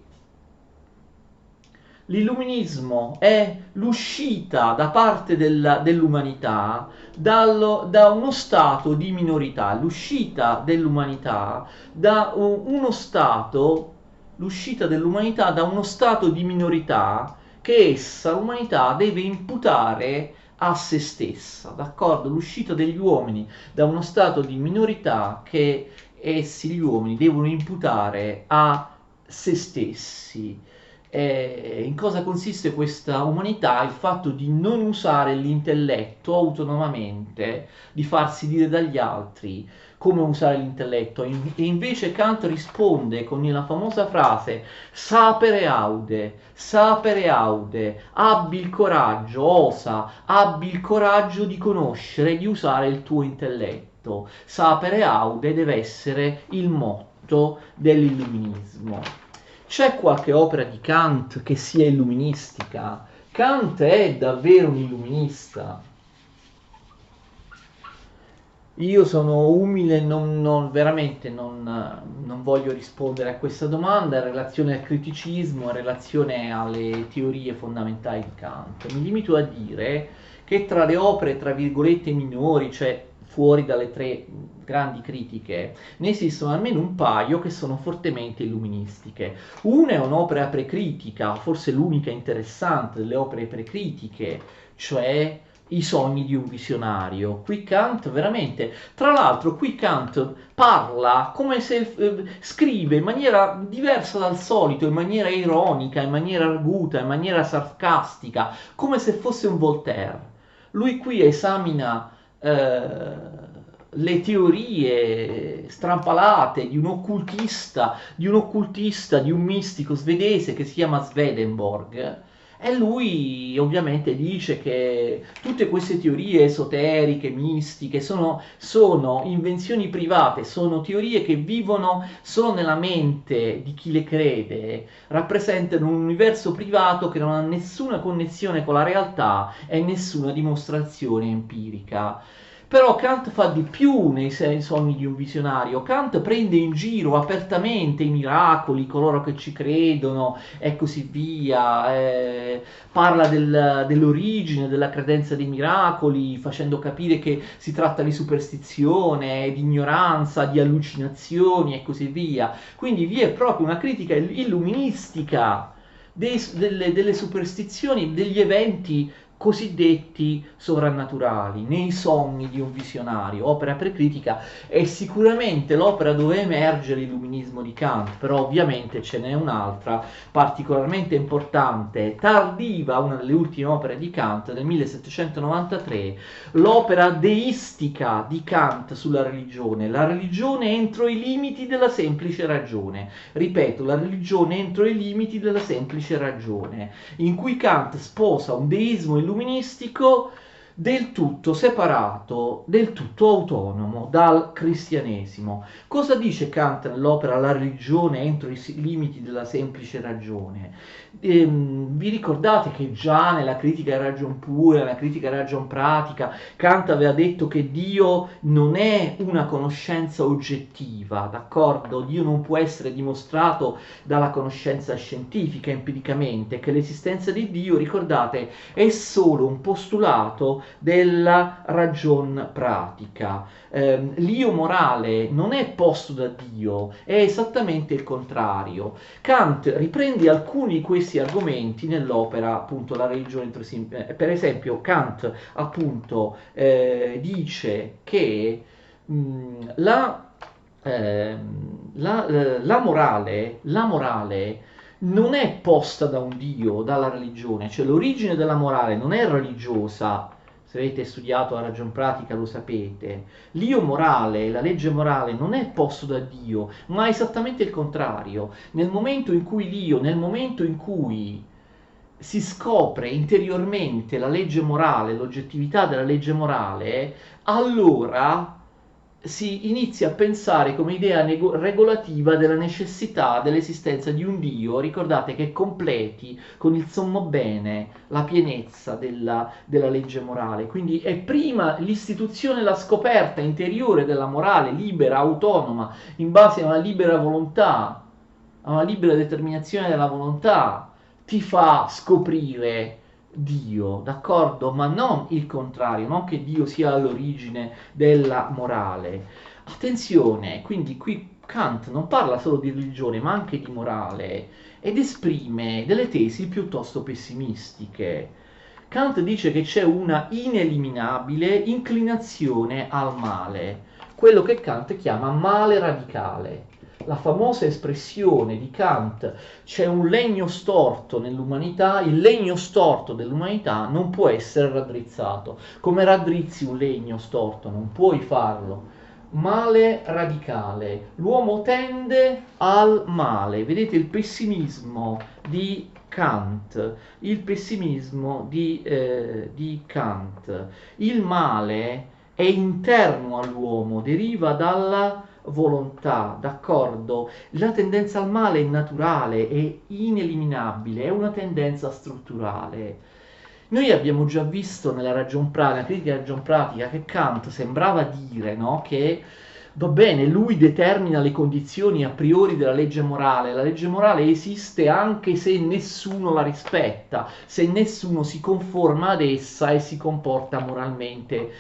l'illuminismo è l'uscita da parte dell'umanità da uno stato di minorità, l'uscita dell'umanità da uno stato, l'uscita dell'umanità da uno stato di minorità che essa, l'umanità, deve imputare a se stessa, d'accordo? L'uscita degli uomini da uno stato di minorità che essi, gli uomini, devono imputare a se stessi. In cosa consiste questa umanità? Il fatto di non usare l'intelletto autonomamente, di farsi dire dagli altri come usare l'intelletto, e invece Kant risponde con la famosa frase sapere aude, abbi il coraggio, osa, abbi il coraggio di conoscere, di usare il tuo intelletto. Sapere aude deve essere il motto dell'illuminismo. C'è qualche opera di Kant che sia illuministica? Kant è davvero un illuminista. Io sono umile, veramente non voglio rispondere a questa domanda in relazione al criticismo, in relazione alle teorie fondamentali di Kant. Mi limito a dire che tra le opere, tra virgolette, minori, cioè fuori dalle tre grandi critiche, ne esistono almeno un paio che sono fortemente illuministiche. Una è un'opera precritica, forse l'unica interessante delle opere precritiche, cioè I sogni di un visionario. Qui Kant veramente, tra l'altro qui Kant parla come se scrive in maniera diversa dal solito, in maniera ironica, in maniera arguta, in maniera sarcastica, come se fosse un Voltaire. Lui qui esamina le teorie strampalate di un occultista, di un mistico svedese che si chiama Swedenborg. E lui ovviamente dice che tutte queste teorie esoteriche, mistiche, sono invenzioni private, sono teorie che vivono solo nella mente di chi le crede, rappresentano un universo privato che non ha nessuna connessione con la realtà e nessuna dimostrazione empirica. Però Kant fa di più nei sei sogni di un visionario. Kant prende in giro apertamente i miracoli, coloro che ci credono e così via. Parla dell'origine, della credenza dei miracoli, facendo capire che si tratta di superstizione, di ignoranza, di allucinazioni e così via. Quindi vi è proprio una critica illuministica delle superstizioni, degli eventi cosiddetti sovrannaturali, nei sogni di un visionario. Opera precritica è sicuramente l'opera dove emerge l'illuminismo di Kant, però ovviamente ce n'è un'altra particolarmente importante, tardiva, una delle ultime opere di Kant del 1793, l'opera deistica di Kant sulla religione, la religione entro i limiti della semplice ragione. Ripeto, la religione entro i limiti della semplice ragione, in cui Kant sposa un deismo illuministico del tutto separato, del tutto autonomo dal cristianesimo. Cosa dice Kant nell'opera La religione entro i limiti della semplice ragione? Vi ricordate che già nella critica alla ragion pura, nella critica alla ragion pratica, Kant aveva detto che Dio non è una conoscenza oggettiva, d'accordo? Dio non può essere dimostrato dalla conoscenza scientifica, empiricamente, che l'esistenza di Dio, ricordate, è solo un postulato della ragion pratica. L'io morale non è posto da Dio, è esattamente il contrario. Kant riprende alcuni di questi argomenti nell'opera appunto La religione entro per esempio Kant appunto dice che la morale non è posta da un Dio, dalla religione, cioè l'origine della morale non è religiosa. Se avete studiato la ragion pratica lo sapete. L'io morale, la legge morale non è posto da Dio, ma è esattamente il contrario. Nel momento in cui l'io, nel momento in cui si scopre interiormente la legge morale, l'oggettività della legge morale, allora si inizia a pensare come idea regolativa della necessità dell'esistenza di un Dio, ricordate, che completi con il sommo bene la pienezza della legge morale. Quindi è prima l'istituzione, la scoperta interiore della morale libera, autonoma, in base a una libera volontà, a una libera determinazione della volontà, ti fa scoprire Dio, d'accordo? Ma non il contrario, non che Dio sia all'origine della morale. Attenzione, quindi qui Kant non parla solo di religione, ma anche di morale ed esprime delle tesi piuttosto pessimistiche. Kant dice che c'è una ineliminabile inclinazione al male, quello che Kant chiama male radicale. La famosa espressione di Kant, c'è un legno storto nell'umanità, il legno storto dell'umanità non può essere raddrizzato. Come raddrizzi un legno storto? Non puoi farlo. Male radicale. L'uomo tende al male. Vedete il pessimismo di Kant, il pessimismo di Kant. Il male è interno all'uomo, deriva dalla volontà, d'accordo? La tendenza al male è naturale, è ineliminabile, è una tendenza strutturale. Noi abbiamo già visto nella ragion pratica, critica della ragion pratica, che Kant sembrava dire, no, che Va bene, lui determina le condizioni a priori della legge morale. La legge morale esiste anche se nessuno la rispetta, se nessuno si conforma ad essa e si comporta moralmente.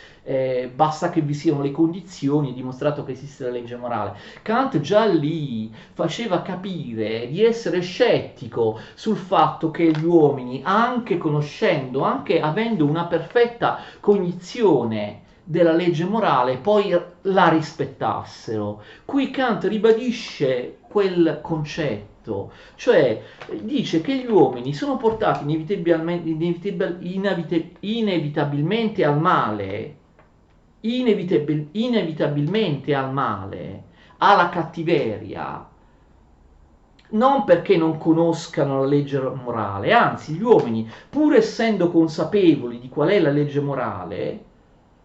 Basta che vi siano le condizioni, è dimostrato che esiste la legge morale. Kant già lì faceva capire di essere scettico sul fatto che gli uomini, anche conoscendo, anche avendo una perfetta cognizione della legge morale, poi la rispettassero. Qui Kant ribadisce quel concetto, cioè dice che gli uomini sono portati inevitabilmente al male, inevitabilmente al male, alla cattiveria, non perché non conoscano la legge morale, anzi gli uomini, pur essendo consapevoli di qual è la legge morale,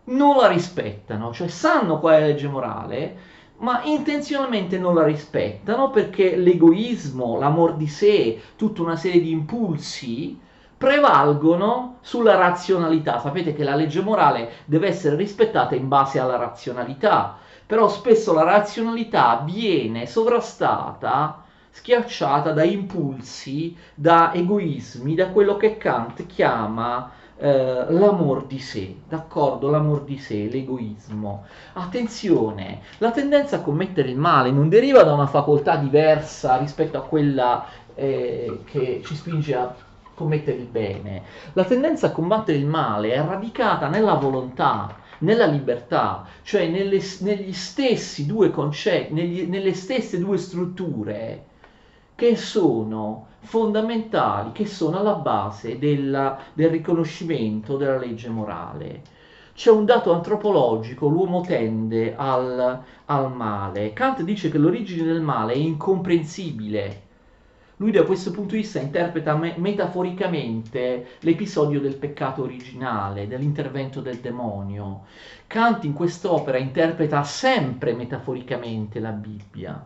non la rispettano, cioè sanno qual è la legge morale, ma intenzionalmente non la rispettano perché l'egoismo, l'amor di sé, tutta una serie di impulsi prevalgono sulla razionalità. Sapete che la legge morale deve essere rispettata in base alla razionalità, però spesso la razionalità viene sovrastata, schiacciata da impulsi, da egoismi, da quello che Kant chiama l'amor di sé, d'accordo? L'amor di sé, l'egoismo. Attenzione, la tendenza a commettere il male non deriva da una facoltà diversa rispetto a quella che ci spinge a commettere il bene. La tendenza a combattere il male è radicata nella volontà, nella libertà, cioè negli stessi due concetti, nelle stesse due strutture che sono fondamentali, che sono alla base del riconoscimento della legge morale. C'è un dato antropologico, l'uomo tende al male. Kant dice che l'origine del male è incomprensibile. Lui da questo punto di vista interpreta metaforicamente l'episodio del peccato originale, dell'intervento del demonio. Kant in quest'opera interpreta sempre metaforicamente la Bibbia.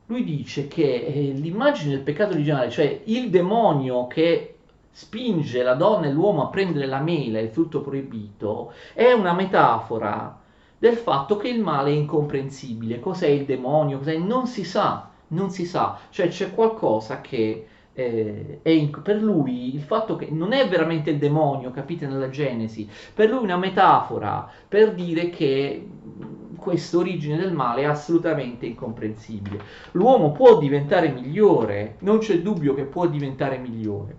Lui dice che l'immagine del peccato originale, cioè il demonio che spinge la donna e l'uomo a prendere la mela, il frutto proibito, è una metafora del fatto che il male è incomprensibile. Cos'è il demonio? Cos'è? Non si sa, non si sa. Cioè c'è qualcosa che per lui il fatto che non è veramente il demonio, capite nella Genesi, per lui è una metafora per dire che questa origine del male è assolutamente incomprensibile. L'uomo può diventare migliore, non c'è dubbio che può diventare migliore,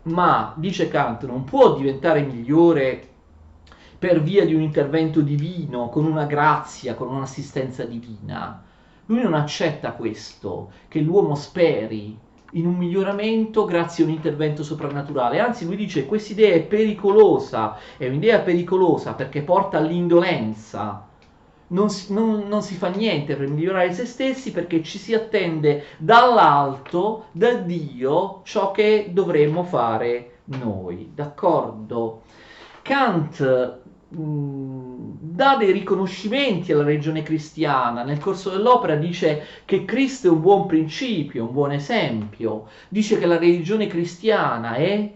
ma, dice Kant, non può diventare migliore per via di un intervento divino, con una grazia, con un'assistenza divina. Lui non accetta questo, che l'uomo speri in un miglioramento grazie a un intervento soprannaturale. Anzi, lui dice che questa idea è pericolosa, è un'idea pericolosa perché porta all'indolenza. Non si fa niente per migliorare se stessi perché ci si attende dall'alto, da Dio, ciò che dovremmo fare noi, d'accordo? Kant dà dei riconoscimenti alla religione cristiana. Nel corso dell'opera dice che Cristo è un buon principio, un buon esempio. Dice che la religione cristiana è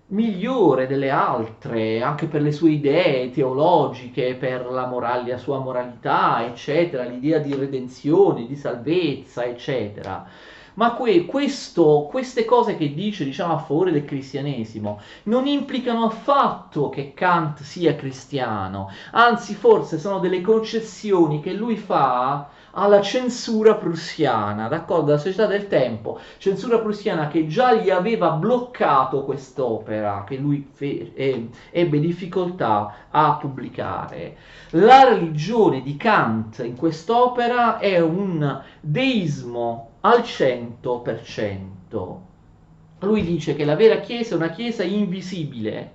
migliore delle altre, anche per le sue idee teologiche, per la sua moralità, eccetera, l'idea di redenzione, di salvezza, eccetera. Ma queste cose che dice, diciamo, a favore del cristianesimo non implicano affatto che Kant sia cristiano, anzi forse sono delle concessioni che lui fa alla censura prussiana, d'accordo? La Società del Tempo, censura prussiana che già gli aveva bloccato quest'opera, che lui ebbe difficoltà a pubblicare. La religione di Kant in quest'opera è un deismo al 100%. Lui dice che la vera Chiesa è una Chiesa invisibile,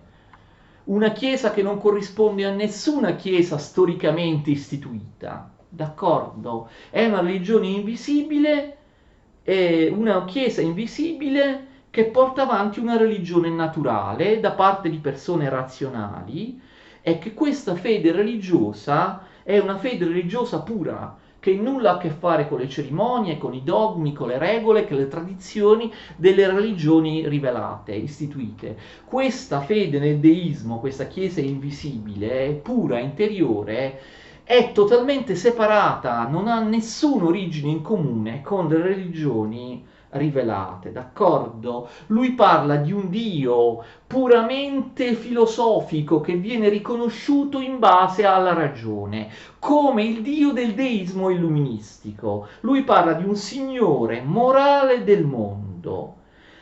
una Chiesa che non corrisponde a nessuna Chiesa storicamente istituita, d'accordo? È una religione invisibile, è una Chiesa invisibile che porta avanti una religione naturale da parte di persone razionali e che questa fede religiosa è una fede religiosa pura, che nulla ha a che fare con le cerimonie, con i dogmi, con le regole, con le tradizioni delle religioni rivelate, istituite. Questa fede nel deismo, questa Chiesa invisibile, è pura, interiore, è totalmente separata, non ha nessuna origine in comune con le religioni rivelate, d'accordo? Lui parla di un Dio puramente filosofico che viene riconosciuto in base alla ragione, come il Dio del deismo illuministico. Lui parla di un Signore morale del mondo.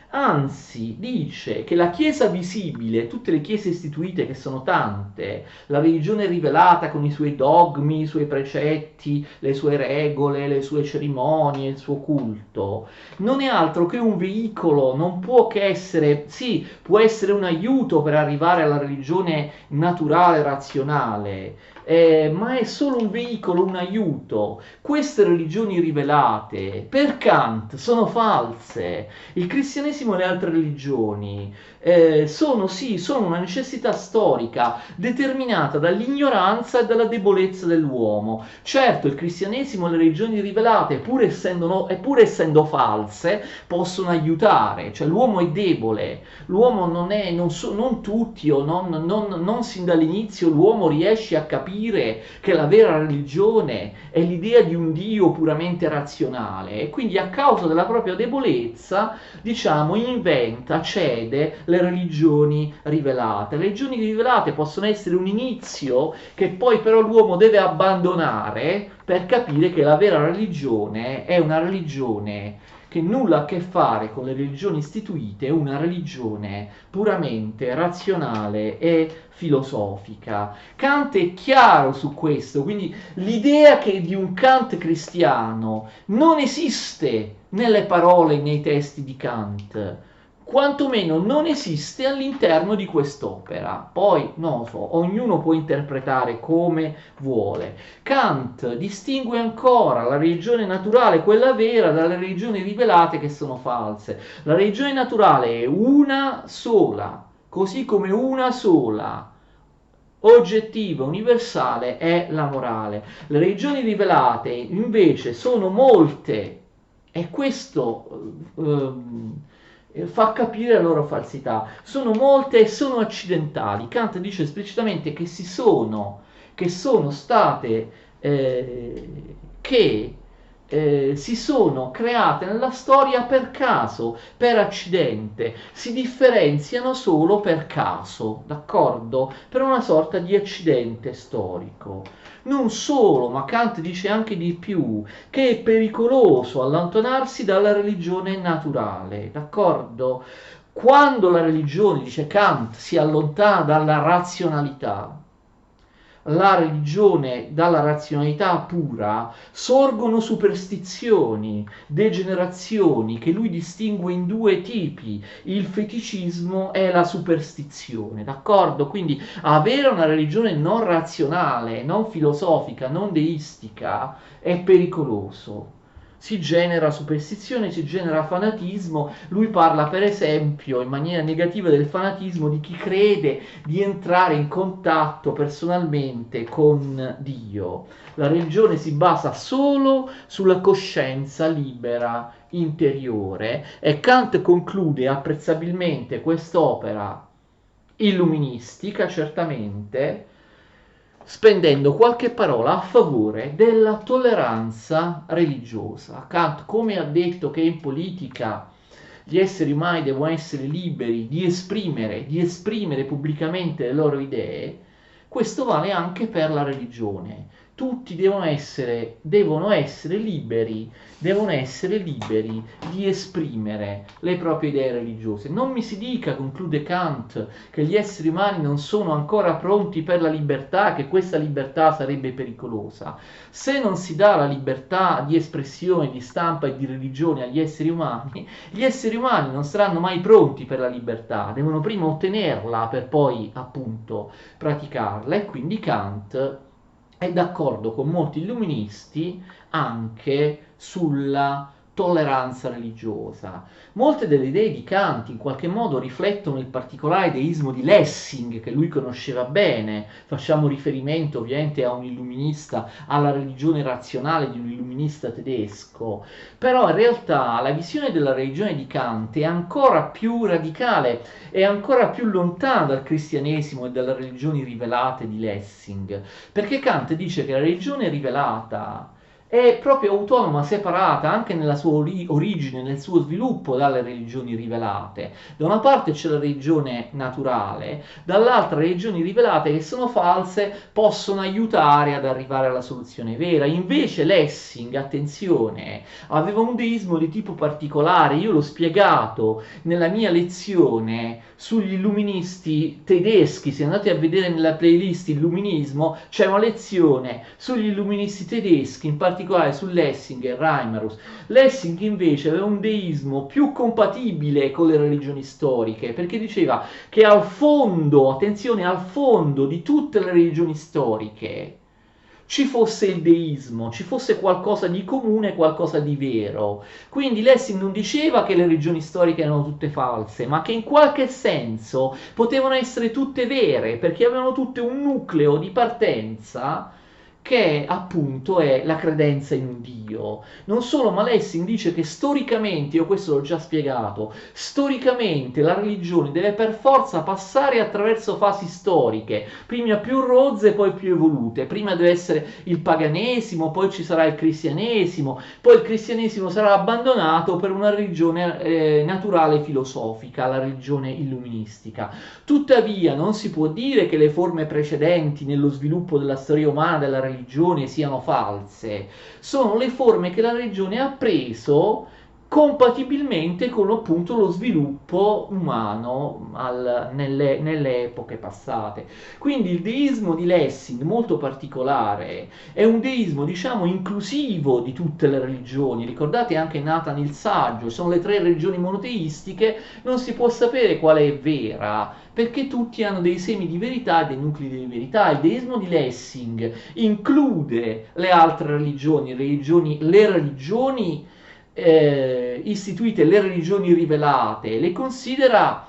Anzi, dice che la Chiesa visibile, tutte le chiese istituite, che sono tante, la religione rivelata con i suoi dogmi, i suoi precetti, le sue regole, le sue cerimonie, il suo culto, non è altro che un veicolo, non può che essere, sì, può essere un aiuto per arrivare alla religione naturale, razionale, ma è solo un veicolo, un aiuto. Queste religioni rivelate per Kant sono false. Il cristianesimo e le altre religioni sono, sì, sono una necessità storica determinata dall'ignoranza e dalla debolezza dell'uomo. Certo, il cristianesimo e le religioni rivelate, pur essendo, pur essendo false, possono aiutare, cioè l'uomo è debole, l'uomo non è, non tutti o non sin dall'inizio l'uomo riesce a capire che la vera religione è l'idea di un Dio puramente razionale e quindi a causa della propria debolezza, diciamo, inventa, cede le religioni rivelate. Le religioni rivelate possono essere un inizio che poi però l'uomo deve abbandonare per capire che la vera religione è una religione che nulla ha a che fare con le religioni istituite, è una religione puramente razionale e filosofica. Kant è chiaro su questo, quindi l'idea che di un Kant cristiano non esiste nelle parole, nei testi di Kant, quantomeno non esiste all'interno di quest'opera. Poi, non lo so, ognuno può interpretare come vuole. Kant distingue ancora la religione naturale, quella vera, dalle religioni rivelate che sono false. La religione naturale è una sola, così come una sola, oggettiva, universale è la morale. Le religioni rivelate invece sono molte e questo fa capire la loro falsità. Sono molte e sono accidentali. Kant dice esplicitamente che sono state, che si sono create nella storia per caso, per accidente, si differenziano solo per caso, d'accordo? Per una sorta di accidente storico. Non solo, ma Kant dice anche di più, che è pericoloso allontanarsi dalla religione naturale, d'accordo? Quando la religione, dice Kant, si allontana dalla razionalità, la religione dalla razionalità pura, sorgono superstizioni, degenerazioni che lui distingue in due tipi, il feticismo e la superstizione, d'accordo? Quindi avere una religione non razionale, non filosofica, non deistica è pericoloso. Si genera superstizione, si genera fanatismo. Lui parla per esempio in maniera negativa del fanatismo di chi crede di entrare in contatto personalmente con Dio. La religione si basa solo sulla coscienza libera interiore e Kant conclude apprezzabilmente quest'opera illuministica, certamente, spendendo qualche parola a favore della tolleranza religiosa. Kant, come ha detto che in politica gli esseri umani devono essere liberi di esprimere pubblicamente le loro idee, questo vale anche per la religione. Tutti devono essere liberi di esprimere le proprie idee religiose. Non mi si dica, conclude Kant, che gli esseri umani non sono ancora pronti per la libertà, che questa libertà sarebbe pericolosa. Se non si dà la libertà di espressione, di stampa e di religione agli esseri umani, gli esseri umani non saranno mai pronti per la libertà, devono prima ottenerla per poi, appunto, praticarla. E quindi Kant è d'accordo con molti illuministi anche sulla tolleranza religiosa. Molte delle idee di Kant in qualche modo riflettono il particolare deismo di Lessing, che lui conosceva bene. Facciamo riferimento ovviamente a un illuminista, alla religione razionale di un illuminista tedesco, però in realtà la visione della religione di Kant è ancora più radicale, è ancora più lontana dal cristianesimo e dalle religioni rivelate di Lessing, perché Kant dice che la religione rivelata è proprio autonoma, separata anche nella sua origine, nel suo sviluppo dalle religioni rivelate. Da una parte c'è la religione naturale, dall'altra le religioni rivelate che sono false possono aiutare ad arrivare alla soluzione vera. Invece Lessing, attenzione, aveva un deismo di tipo particolare, io l'ho spiegato nella mia lezione sugli illuministi tedeschi. Se andate a vedere nella playlist illuminismo c'è una lezione sugli illuministi tedeschi, in particolare su Lessing e Reimarus. Lessing invece aveva un deismo più compatibile con le religioni storiche, perché diceva che al fondo, attenzione, al fondo di tutte le religioni storiche ci fosse il deismo, ci fosse qualcosa di comune, qualcosa di vero. Quindi Lessing non diceva che le religioni storiche erano tutte false, ma che in qualche senso potevano essere tutte vere, perché avevano tutte un nucleo di partenza che appunto è la credenza in un Dio. Non solo, ma Lessing dice che storicamente, io questo l'ho già spiegato, storicamente la religione deve per forza passare attraverso fasi storiche, prima più rozze, poi più evolute. Prima deve essere il paganesimo, poi ci sarà il cristianesimo, poi il cristianesimo sarà abbandonato per una religione naturale filosofica, la religione illuministica. Tuttavia non si può dire che le forme precedenti nello sviluppo della storia umana, della religione, siano false, sono le forme che la religione ha preso compatibilmente con appunto lo sviluppo umano nelle epoche passate. Quindi il deismo di Lessing, molto particolare, è un deismo diciamo inclusivo di tutte le religioni. Ricordate anche Nathan il Saggio, sono le tre religioni monoteistiche, non si può sapere quale è vera, perché tutti hanno dei semi di verità e dei nuclei di verità. Il deismo di Lessing include le altre religioni, le religioni istituite, le religioni rivelate, le considera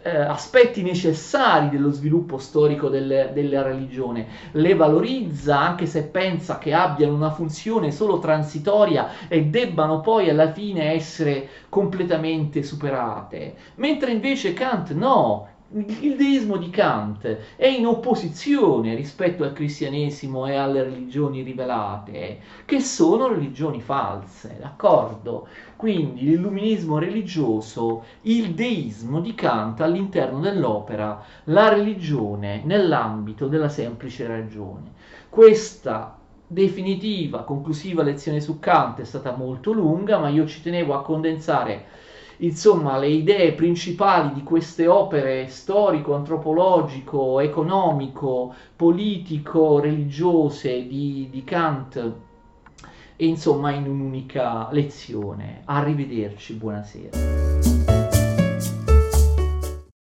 aspetti necessari dello sviluppo storico della religione, le valorizza anche se pensa che abbiano una funzione solo transitoria e debbano poi alla fine essere completamente superate, mentre invece Kant no. Il deismo di Kant è in opposizione rispetto al cristianesimo e alle religioni rivelate, che sono religioni false, d'accordo? Quindi l'illuminismo religioso, il deismo di Kant all'interno dell'opera, la religione nell'ambito della semplice ragione. Questa definitiva, conclusiva lezione su Kant è stata molto lunga, ma io ci tenevo a condensare insomma le idee principali di queste opere storico, antropologico, economico, politico, religiose di Kant, e insomma in un'unica lezione. Arrivederci, buonasera.